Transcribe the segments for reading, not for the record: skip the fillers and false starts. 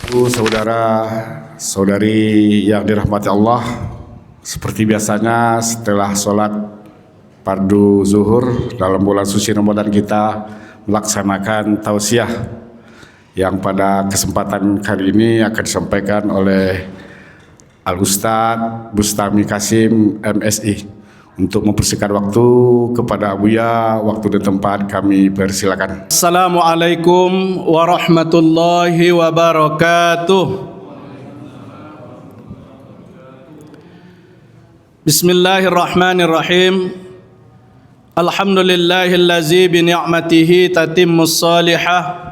Saudara saudari yang dirahmati Allah, seperti biasanya setelah sholat fardu zuhur dalam bulan suci Ramadan kita melaksanakan tausiah yang pada kesempatan kali ini akan disampaikan oleh Al-Ustadz Bustami Kasim MSI. Untuk mempersingkat waktu kepada Abuya, waktu dan tempat kami persilakan. Assalamualaikum warahmatullahi wabarakatuh. Bismillahirrahmanirrahim. Alhamdulillahillazi bi ni'matihi tatimmus salihah.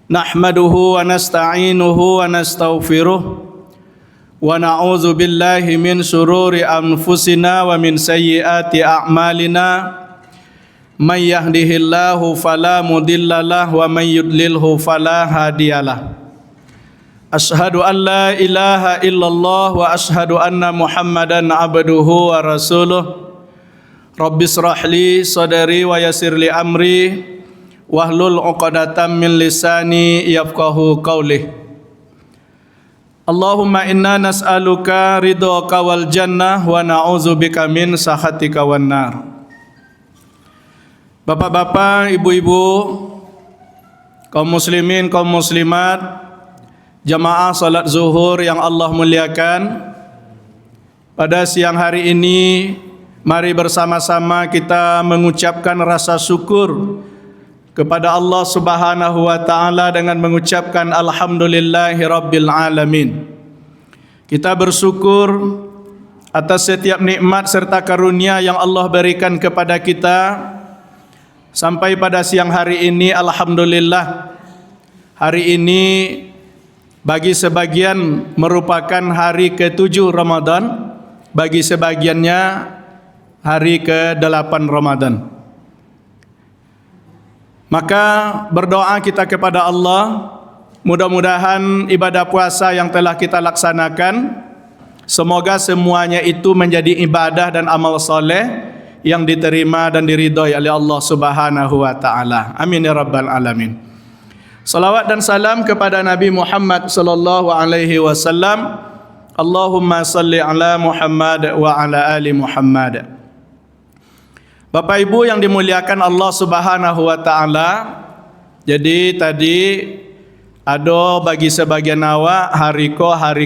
Nahmaduhu wa nasta'inuhu wa nastaghfiruh. Wa na'udzu billahi min syururi anfusina wa min sayyiati a'malina. May yahdihillahu fala mudhillalah wa may yudlilhu fala hadiyalah. Asyhadu an la ilaha illallah wa asyhadu anna Muhammadan abduhu wa rasuluh. Rabbis shrahli sadri wa yassirli amri wahlul 'uqdatam min lisani yafqahu qawli. Allahumma inna nas'aluka ridhaka wal jannah wa na'udzubika min sakhatika wan nar. Bapak-bapak, ibu-ibu, kaum muslimin, kaum muslimat, jamaah salat zuhur yang Allah muliakan, pada siang hari ini mari bersama-sama kita mengucapkan rasa syukur kepada Allah Subhanahu wa taala dengan mengucapkan alhamdulillahi rabbil alamin. Kita bersyukur atas setiap nikmat serta karunia yang Allah berikan kepada kita sampai pada siang hari ini. Alhamdulillah, hari ini bagi sebagian merupakan hari ke-7 Ramadan, bagi sebagiannya hari ke-8 Ramadan. Maka berdoa kita kepada Allah, mudah-mudahan ibadah puasa yang telah kita laksanakan, semoga semuanya itu menjadi ibadah dan amal soleh yang diterima dan diridhoi oleh Allah Subhanahu wa taala. Amin ya rabbal alamin. Salawat dan salam kepada Nabi Muhammad sallallahu alaihi wasallam. Allahumma salli ala Muhammad wa ala ali Muhammad. Bapak Ibu yang dimuliakan Allah Subhanahu wa taala, jadi tadi ada bagi sebagian awak hari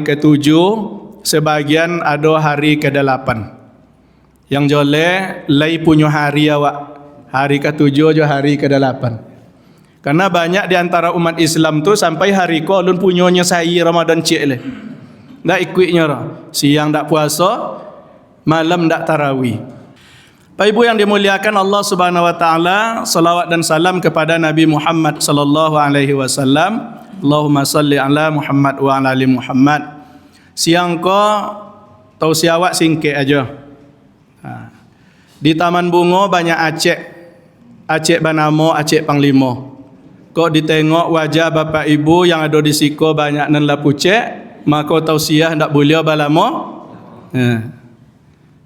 ke-7, sebagian ada hari ke-8. Yang jole lai punya hari awak, hari ke-7 jo hari ke-8. Karena banyak di antara umat Islam tu sampai hari ko ulun punyanya sahi Ramadan cik le. Ndak ikutnya ro. Siang ndak puasa, malam ndak tarawih. Bapak Ibu yang dimuliakan Allah Subhanahu wa taala, salawat dan salam kepada Nabi Muhammad sallallahu alaihi wasallam. Allahumma salli ala Muhammad wa ala ali Muhammad. Siang ko tausiah awak singkit aja. Di Taman Bunga banyak acek. Acek Banamo, acek Panglima. Kok ditengok wajah Bapak Ibu yang ada di siko banyak nan la pucek, maka tausiah ndak boleh balamo.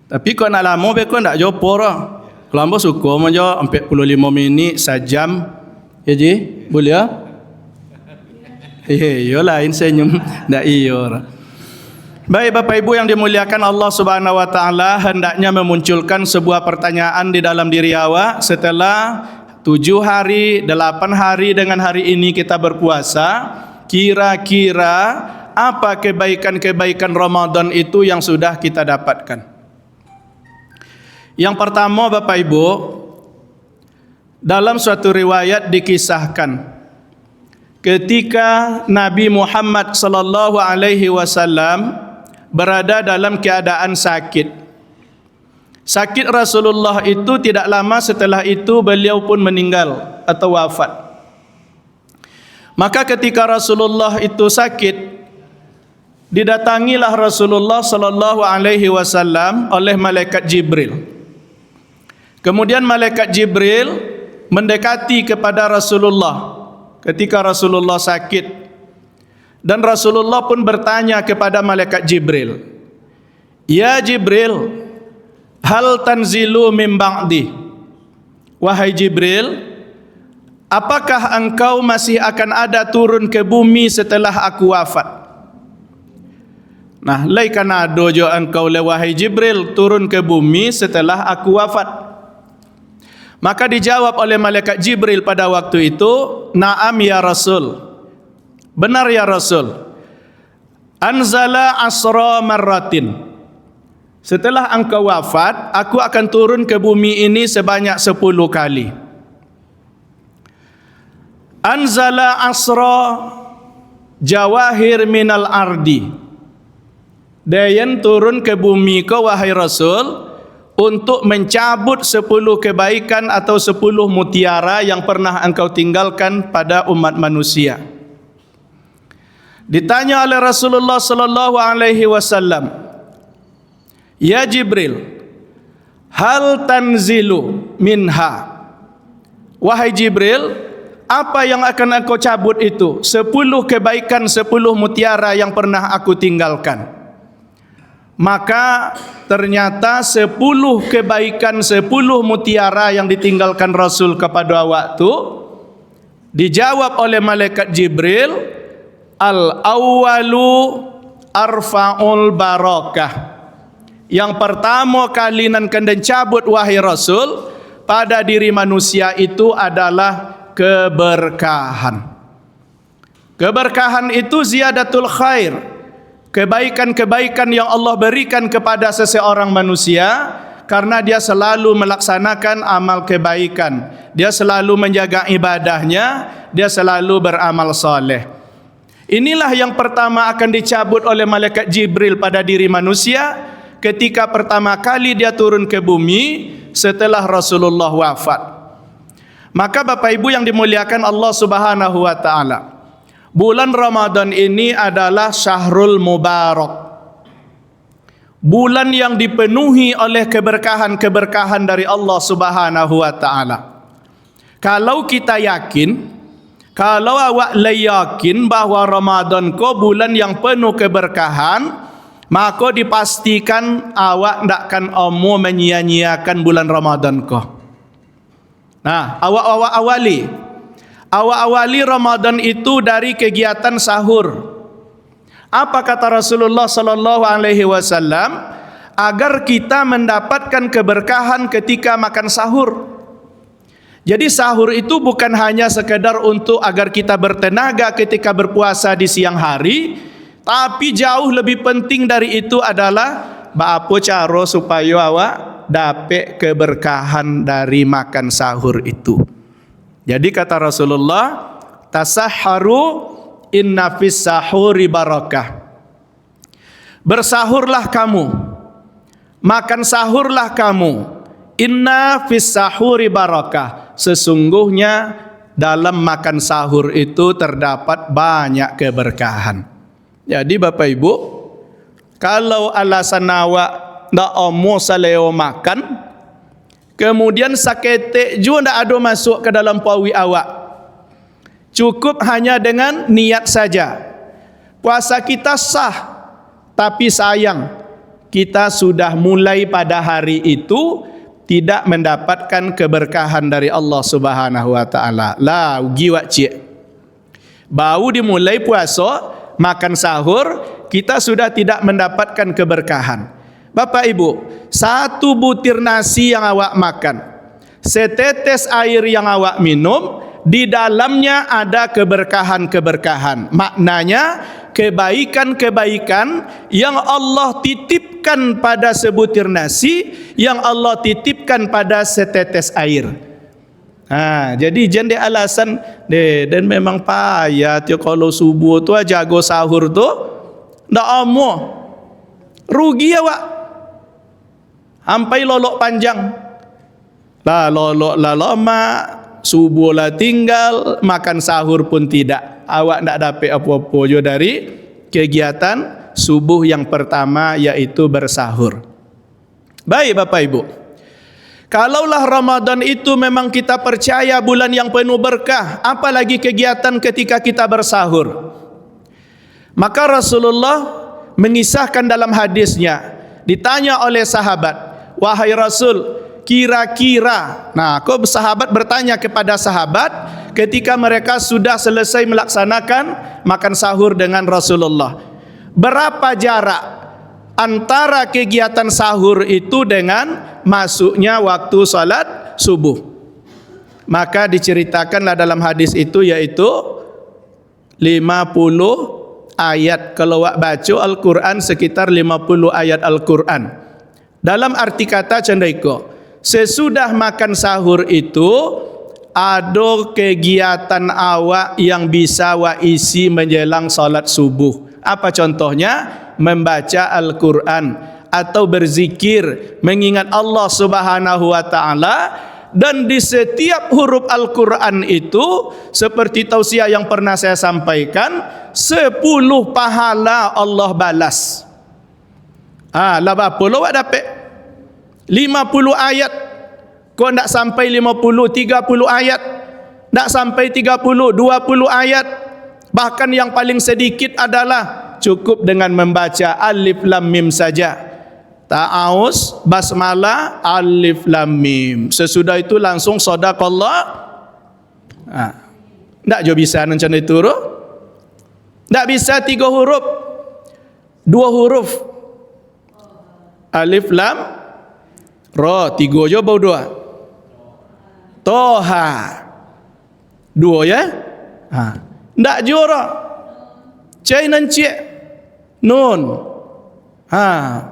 Tapi kau nak lama bekau tak jopo lah. Kalau ambo suka aja 45 minit sejam. Ya ji, boleh ya? Yo lain senyum ndak iyo. Baik Bapak Ibu yang dimuliakan Allah Subhanahu wa taala, hendaknya memunculkan sebuah pertanyaan di dalam diri awak setelah 7 hari, 8 hari dengan hari ini kita berpuasa, kira-kira apa kebaikan-kebaikan Ramadan itu yang sudah kita dapatkan? Yang pertama Bapak Ibu, dalam suatu riwayat dikisahkan ketika Nabi Muhammad sallallahu alaihi wasallam berada dalam keadaan sakit. Sakit Rasulullah itu tidak lama setelah itu beliau pun meninggal atau wafat. Maka ketika Rasulullah itu sakit, didatangilah Rasulullah sallallahu alaihi wasallam oleh malaikat Jibril. Kemudian malaikat Jibril mendekati kepada Rasulullah ketika Rasulullah sakit, dan Rasulullah pun bertanya kepada malaikat Jibril, "Ya Jibril, hal tanzilu min ba'di?" Wahai Jibril, apakah engkau masih akan ada turun ke bumi setelah aku wafat? Nah, lai kanado jo engkau wahai Jibril turun ke bumi setelah aku wafat. Maka dijawab oleh malaikat Jibril pada waktu itu, "Na'am ya Rasul." Benar ya Rasul. Anzala asra marratin. Setelah engkau wafat, aku akan turun ke bumi ini sebanyak 10 kali. Anzala asra jawahir minal ardi. Dayan turun ke bumi ke wahai Rasul untuk mencabut 10 kebaikan atau 10 mutiara yang pernah engkau tinggalkan pada umat manusia. Ditanya oleh Rasulullah sallallahu alaihi wasallam, "Ya Jibril, hal tanzilu minha?" Wahai Jibril, apa yang akan engkau cabut itu? 10 kebaikan, 10 mutiara yang pernah aku tinggalkan. Maka ternyata 10 kebaikan, 10 mutiara yang ditinggalkan Rasul kepada waktu dijawab oleh malaikat Jibril, al-awwalu arfa'ul barakah. Yang pertama kali nan kandang cabut wahai Rasul pada diri manusia itu adalah keberkahan. Keberkahan itu ziyadatul khair. Kebaikan-kebaikan yang Allah berikan kepada seseorang manusia karena dia selalu melaksanakan amal kebaikan. Dia selalu menjaga ibadahnya, dia selalu beramal soleh. Inilah yang pertama akan dicabut oleh malaikat Jibril pada diri manusia ketika pertama kali dia turun ke bumi setelah Rasulullah wafat. Maka Bapak Ibu yang dimuliakan Allah Subhanahu wa taala, bulan Ramadan ini adalah Syahrul Mubarak. Bulan yang dipenuhi oleh keberkahan-keberkahan dari Allah Subhanahu wa taala. Kalau kita yakin, kalau awak yakin bahawa Ramadan ko bulan yang penuh keberkahan, maka dipastikan awak takkan omo menyia-nyiakan bulan Ramadan ko. Nah, awak awali Ramadan itu dari kegiatan sahur. Apa kata Rasulullah sallallahu alaihi wasallam? Agar kita mendapatkan keberkahan ketika makan sahur. Jadi sahur itu bukan hanya sekedar untuk agar kita bertenaga ketika berpuasa di siang hari, tapi jauh lebih penting dari itu adalah apa cara supaya awak dapat keberkahan dari makan sahur itu. Jadi kata Rasulullah, tasahharu inna fis sahuri barakah. Bersahurlah kamu, makan sahurlah kamu, inna fis sahuri barakah. Sesungguhnya dalam makan sahur itu terdapat banyak keberkahan. Jadi Bapak Ibu, kalau alasan awak ndak omo saleo makan, kemudian sakete juga ndak ada masuk ke dalam pawi awak, cukup hanya dengan niat saja, puasa kita sah. Tapi sayang, kita sudah mulai pada hari itu tidak mendapatkan keberkahan dari Allah Subhanahu wa taala. La ugi wak cik. Baru dimulai puasa, makan sahur, kita sudah tidak mendapatkan keberkahan. Bapak Ibu, satu butir nasi yang awak makan, setetes air yang awak minum, di dalamnya ada keberkahan-keberkahan. Maknanya kebaikan-kebaikan yang Allah titipkan pada sebutir nasi, yang Allah titipkan pada setetes air. Jadi jende alasan dan memang payah tu kalau subuh tu jago sahur tu ndak amo. Rugi awak. Sampai lolok panjang. Lah lolok lah lama, subuh lah tinggal, makan sahur pun tidak. Awak tidak dapat apa-apa juga dari kegiatan subuh yang pertama, yaitu bersahur. Baik Bapak Ibu, kalaulah Ramadan itu memang kita percaya bulan yang penuh berkah, apalagi kegiatan ketika kita bersahur. Maka Rasulullah mengisahkan dalam hadisnya, ditanya oleh sahabat, "Wahai Rasul, kira-kira," nah, kau sahabat bertanya kepada sahabat, ketika mereka sudah selesai melaksanakan makan sahur dengan Rasulullah. Berapa jarak antara kegiatan sahur itu dengan masuknya waktu salat subuh? Maka diceritakanlah dalam hadis itu, yaitu 50 ayat. Kalau awak baca Al-Quran sekitar 50 ayat Al-Quran. Dalam arti kata cendaiko, sesudah makan sahur itu ada kegiatan awak yang bisa awak isi menjelang salat subuh. Apa contohnya? Membaca Al-Quran atau berzikir, mengingat Allah Subhanahu wa taala. Dan di setiap huruf Al-Quran itu, seperti tausiah yang pernah saya sampaikan, 10 pahala Allah balas. Lah apa lo awak dapat 50 ayat. Kau tak sampai 50, 30 ayat, tak sampai 30, 20 ayat. Bahkan yang paling sedikit adalah cukup dengan membaca Alif Lam Mim saja. Ta'awuz, basmalah, alif lam mim. Sesudah itu langsung sadaqallah. Tak jo bisa macam itu. Tak bisa 3 huruf, 2 huruf. Alif lam ra, 3 jo bau 2. Toha 2 ya. Tak jo ra. Cai nan cik nun.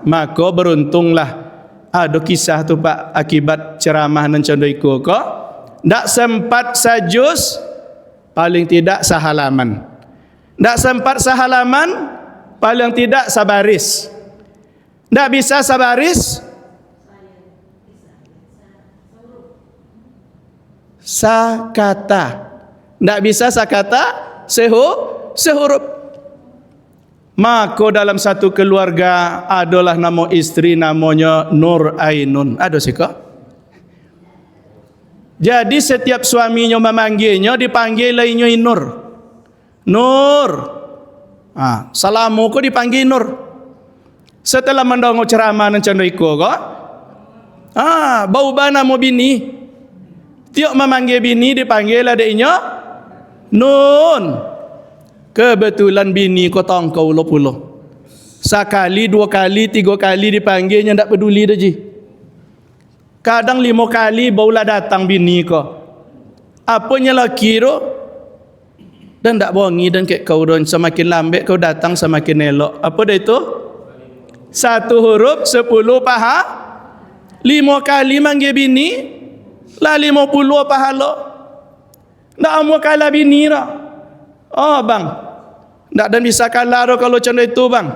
Maka beruntunglah ada kisah tu Pak, akibat ceramah nan condoiko ko ndak sempat sajus, paling tidak sehalaman. Ndak sempat sehalaman, paling tidak sabaris. Ndak bisa sabaris, sakata. Ndak bisa sakata, sehuruf. Maka dalam satu keluarga adalah nama istri namanya Nur Ainun. Ada sih kok. Jadi setiap suaminya memanggilnya dipanggil lainnya Nur. Nur. Salamu ko dipanggil Nur. Setelah mendengar ceramah nan cendoiko ko, bau bana mo bini. Tiok memanggil bini dipanggil adiknya Nun. Kebetulan bini ko tongkau lo pulo. Sekali, 2 kali, 3 kali dipanggilnya tak peduli dah ji. Kadang 5 kali baulah datang bini ko. Apanya laki tu? Dan tak bongi dan kek kau don, semakin lambat kau datang semakin elok. Apa dah itu? 1 huruf 10 paha. 5 kali manggil bini, lah 50 pahala. Tak amu kalah bini dah. Oh bang, tak dan bisa kalah kalau macam itu bang.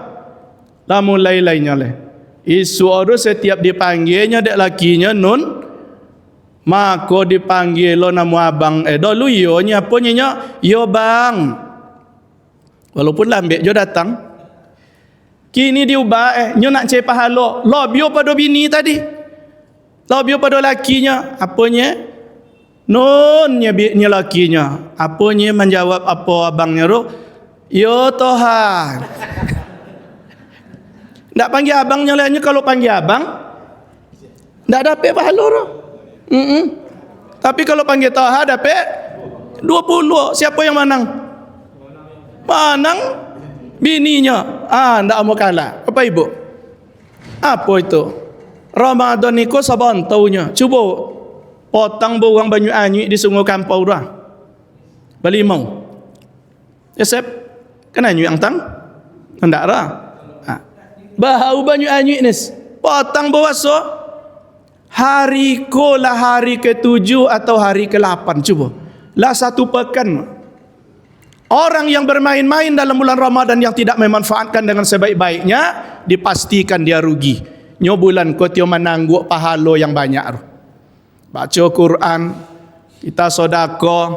Lah mulai lainnya leh. Isu ada setiap dipanggilnya dek lakinya Nun, maka dipanggil lo nama abang. Dulu yo nya apa nya? Yo bang. Walaupun lambat jo datang. Kini diubah nyo nak cai pahala. Lobio pada bini tadi. Lobio pada lakinya. Apanya? Nun nya lakinya. Apanya menjawab apa abangnya ro? Yo Tuhan. Tak panggil abangnya lainnya, kalau panggil abang tak dapat pahala ro. Tapi kalau panggil Tuhan dapat 20. Siapa yang menang? Menang bininya. Tak mau kalah. Apa ibu? Apa itu? Ramadan ni ko sabantaunya. Cuba potang bawang banyu anyik di sungai Kampau dah. Balimau. Yosep, kan anyik yang tang? Hendak dah. Bau banyu anyik ni. Potang bawa so. Hari ko lah hari ke-7 atau hari ke-8. Cuba. Lah 1 pekan. Orang yang bermain-main dalam bulan Ramadan yang tidak memanfaatkan dengan sebaik-baiknya, dipastikan dia rugi. Nyo bulan ko tio menangguk pahala yang banyak. Baca Quran, kita sedekah,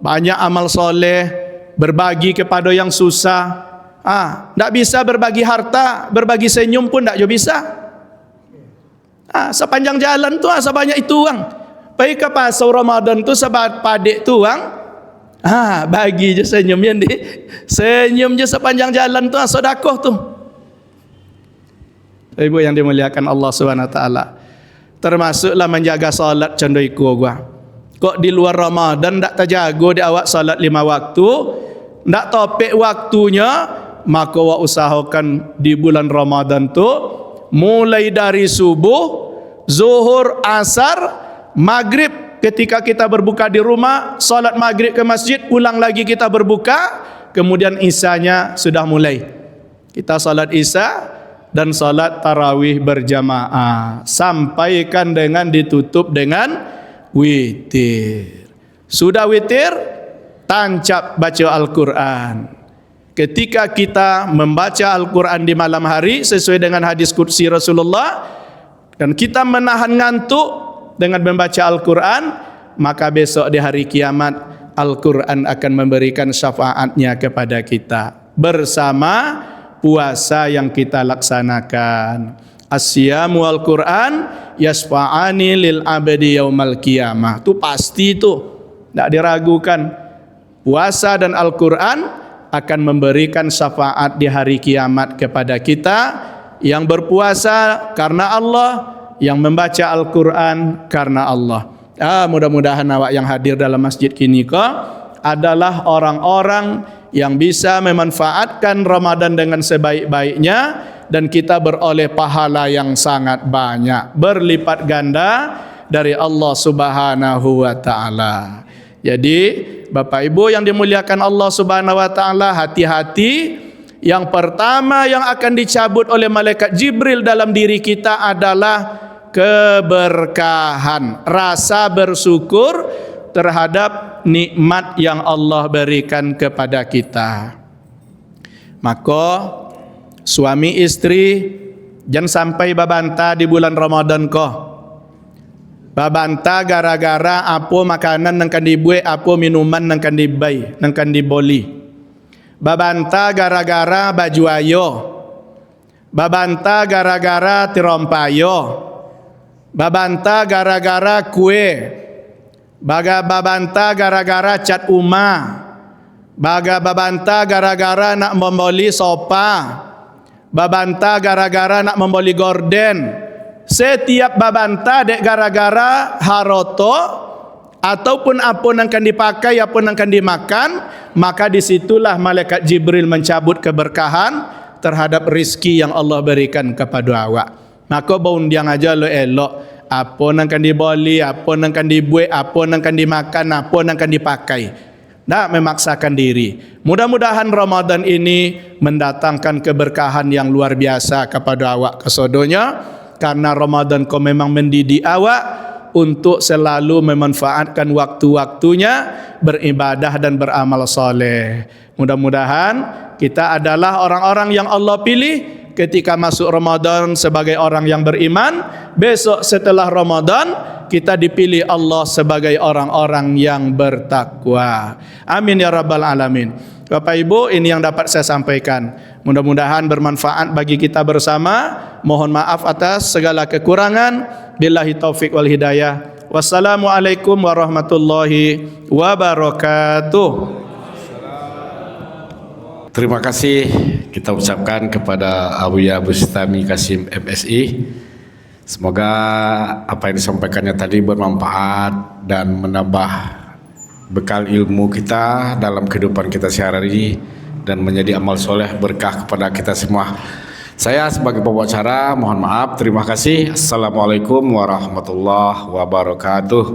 banyak amal soleh, berbagi kepada yang susah. Tak bisa berbagi harta, berbagi senyum pun tak bisa. Sepanjang jalan tu sebanyak itu orang. Pergi ke pasar Ramadan tu sebat padik tu orang. Bagi je senyum yang di. Senyum je sepanjang jalan tu sedekah tu. Ibu yang dimuliakan Allah Subhanahu wa taala. Termasuklah menjaga salat condoiko gua. Kok di luar Ramadan ndak terjaga di awak salat 5 waktu, ndak topik waktunya, maka wa usahakan di bulan Ramadan tu mulai dari subuh, zuhur, asar, maghrib ketika kita berbuka di rumah, salat maghrib ke masjid, pulang lagi kita berbuka, kemudian isanya sudah mulai. Kita salat isya dan salat tarawih berjamaah, sampaikan dengan ditutup dengan witir. Sudah witir, tancap baca Al-Quran. Ketika kita membaca Al-Quran di malam hari sesuai dengan hadis qudsi Rasulullah, dan kita menahan ngantuk dengan membaca Al-Quran, maka besok di hari kiamat Al-Quran akan memberikan syafaatnya kepada kita bersama puasa yang kita laksanakan. As-siyamu Al-Quran yasfa'ani lil abdi yaumal qiyamah. Itu pasti itu, tidak diragukan. Puasa dan Al-Quran akan memberikan syafaat di hari kiamat kepada kita yang berpuasa karena Allah, yang membaca Al-Quran karena Allah. Mudah-mudahan awak yang hadir dalam masjid kini adalah orang-orang yang bisa memanfaatkan Ramadan dengan sebaik-baiknya, dan kita beroleh pahala yang sangat banyak, berlipat ganda dari Allah Subhanahu wa taala. Jadi Bapak Ibu yang dimuliakan Allah Subhanahu wa taala, hati-hati. Yang pertama yang akan dicabut oleh malaikat Jibril dalam diri kita adalah keberkahan, rasa bersyukur terhadap nikmat yang Allah berikan kepada kita. Maka suami istri jangan sampai babanta di bulan Ramadan babanta gara-gara apa makanan nang kan dibuat, apa minuman nang kan dibai, nang kan diboli. Babanta gara-gara baju ayo. Babanta gara-gara tirompayo. Babanta gara-gara kue. Babanta gara-gara cat umah. Babanta gara-gara nak membeli sofa. Babanta gara-gara nak membeli gorden. Setiap babanta dek gara-gara haroto ataupun apa yang akan dipakai, apa yang akan dimakan, maka disitulah malaikat Jibril mencabut keberkahan terhadap rizki yang Allah berikan kepada awak. Maka baundiang aja lo elok apa yang akan dibeli, apa yang akan dibuat, apa yang akan dimakan, apa yang akan dipakai. Tak memaksakan diri. Mudah-mudahan Ramadan ini mendatangkan keberkahan yang luar biasa kepada awak kesodonya, karena Ramadan kau memang mendidik awak untuk selalu memanfaatkan waktu-waktunya beribadah dan beramal soleh. Mudah-mudahan kita adalah orang-orang yang Allah pilih ketika masuk Ramadan sebagai orang yang beriman. Besok setelah Ramadan kita dipilih Allah sebagai orang-orang yang bertakwa. Amin ya rabbal alamin. Bapak Ibu, ini yang dapat saya sampaikan. Mudah-mudahan bermanfaat bagi kita bersama. Mohon maaf atas segala kekurangan. Billahi taufik wal hidayah. Wassalamualaikum warahmatullahi wabarakatuh. Terima kasih kita ucapkan kepada Abuya Bustami Kasim MSI. Semoga apa yang disampaikannya tadi bermanfaat dan menambah bekal ilmu kita dalam kehidupan kita sehari-hari dan menjadi amal soleh berkah kepada kita semua. Saya sebagai pembicara mohon maaf, terima kasih. Assalamualaikum warahmatullahi wabarakatuh.